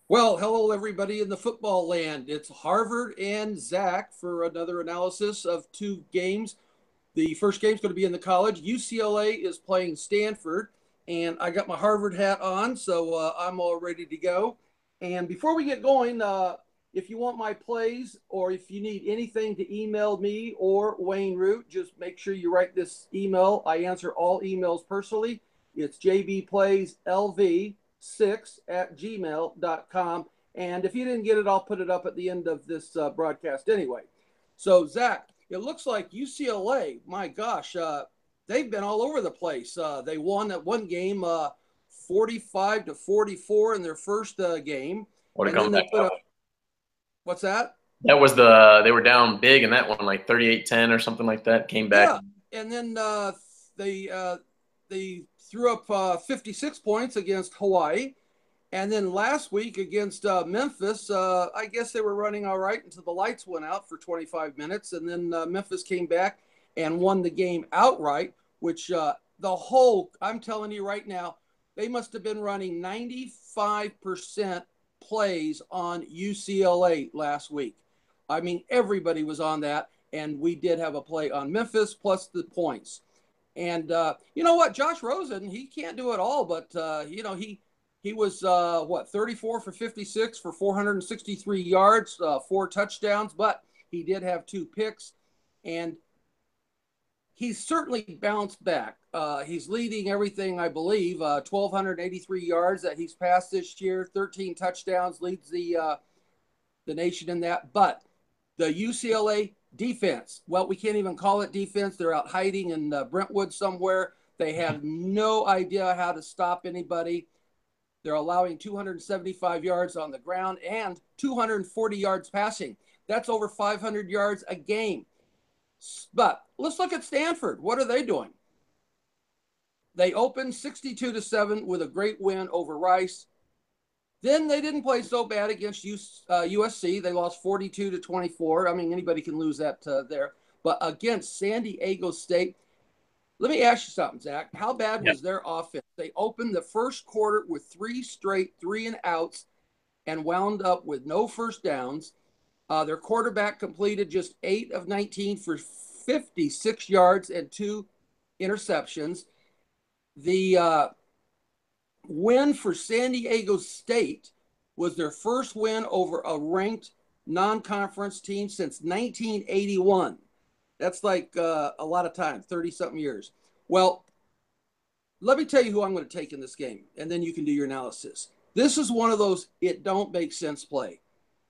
Well, hello, everybody in the football land. It's Harvard and Zack for another analysis of two games. The first game's going to be in the college. UCLA is playing Stanford, and I got my Harvard hat on, so I'm all ready to go. And before we get going, if you want my plays or if you need anything to email me or Wayne Root, just make sure you write this email. I answer all emails personally. It's jbplays6@gmail.com. And if you didn't get it, I'll put it up at the end of this broadcast anyway. So, Zach, it looks like UCLA, my gosh, they've been all over the place. They won that one game 45 to 44 in their first game. Would have And come then they back put up. up, what's that? That was they were down big in that one, like 38-10 or something like that. Came back. Yeah. And then they, uh, they threw up 56 points against Hawaii. And then last week against Memphis, I guess they were running all right until the lights went out for 25 minutes. And then Memphis came back and won the game outright, which I'm telling you right now, they must have been running 95% plays on UCLA last week. I mean, everybody was on that. And we did have a play on Memphis plus the points. And you know what? Josh Rosen, he can't do it all, but, he was 34 for 56 for 463 yards, 4 touchdowns, but he did have 2 picks, and he's certainly bounced back. He's leading everything, I believe, 1,283 yards that he's passed this year, 13 touchdowns, leads the nation in that. But the UCLA defense, well, we can't even call it defense. They're out hiding in Brentwood somewhere. They have no idea how to stop anybody. They're allowing 275 yards on the ground and 240 yards passing. That's over 500 yards a game. But let's look at Stanford. What are they doing? They opened 62-7 with a great win over Rice. Then they didn't play so bad against USC. They lost 42-24. I mean, anybody can lose that there. But against San Diego State, let me ask you something, Zach. How bad Yeah. was their offense? They opened the first quarter with 3 straight 3-and-outs and wound up with no first downs. Their quarterback completed just 8 of 19 for 56 yards and 2 interceptions. The win for San Diego State was their first win over a ranked non-conference team since 1981. That's like a lot of time, 30-something years. Well, let me tell you who I'm going to take in this game, and then you can do your analysis. This is one of those it don't make sense play.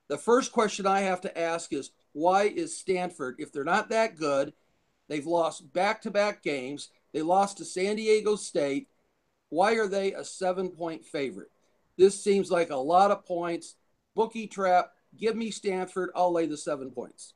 The first question I have to ask is, why is Stanford, if they're not that good, they've lost back-to-back games, they lost to San Diego State, why are they a 7-point favorite? This seems like a lot of points. Bookie trap, give me Stanford, I'll lay the 7 points.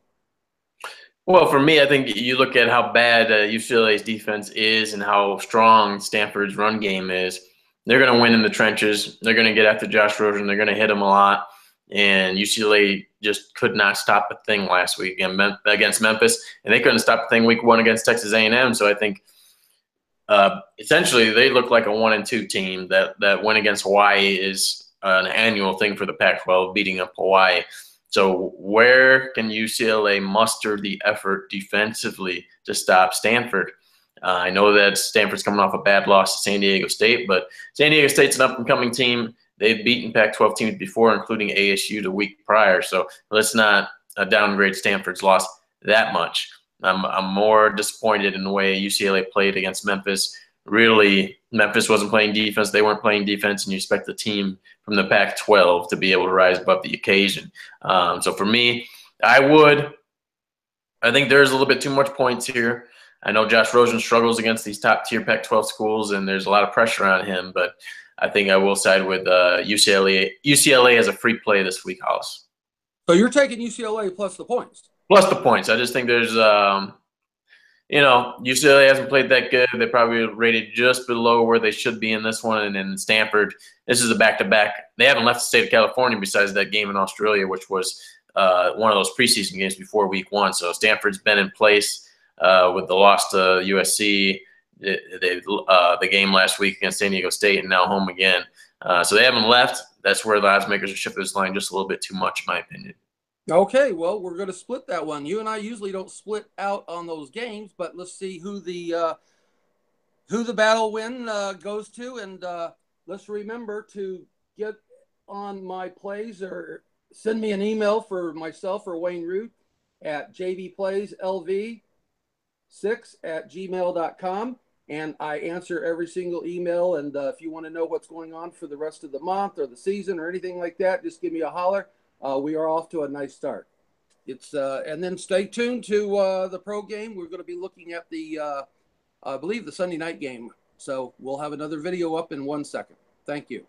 Well, for me, I think you look at how bad UCLA's defense is and how strong Stanford's run game is. They're going to win in the trenches. They're going to get after Josh Rosen. They're going to hit him a lot. And UCLA just could not stop a thing last week against Memphis, and they couldn't stop a thing week 1 against Texas A&M. So I think essentially they look like a 1-2 team. That win against Hawaii is an annual thing for the Pac-12, beating up Hawaii. So where can UCLA muster the effort defensively to stop Stanford? I know that Stanford's coming off a bad loss to San Diego State, but San Diego State's an up-and-coming team. They've beaten Pac-12 teams before, including ASU the week prior. So let's not downgrade Stanford's loss that much. I'm more disappointed in the way UCLA played against Memphis. Really, Memphis wasn't playing defense. They weren't playing defense, and you expect the team from the Pac-12 to be able to rise above the occasion. So for me, I think there's a little bit too much points here. I know Josh Rosen struggles against these top-tier Pac-12 schools, and there's a lot of pressure on him, but I think I will side with UCLA. UCLA as a free play this week, Hollis. So you're taking UCLA plus the points. Plus the points. I just think there's UCLA hasn't played that good. They're probably rated just below where they should be in this one. And then Stanford, this is a back-to-back. They haven't left the state of California besides that game in Australia, which was one of those preseason games before week 1. So Stanford's been in place with the loss to USC, the game last week against San Diego State, and now home again. So they haven't left. that's where the odds makers are shifting this line just a little bit too much, in my opinion. Okay, well, we're going to split that one. You and I usually don't split out on those games, but let's see who the battle win goes to, and let's remember to get on my plays or send me an email for myself or Wayne Root at jvplayslv6@gmail.com, and I answer every single email. And if you want to know what's going on for the rest of the month or the season or anything like that, just give me a holler. We are off to a nice start. And then stay tuned to the pro game. We're going to be looking at I believe the Sunday night game. So we'll have another video up in 1 second. Thank you.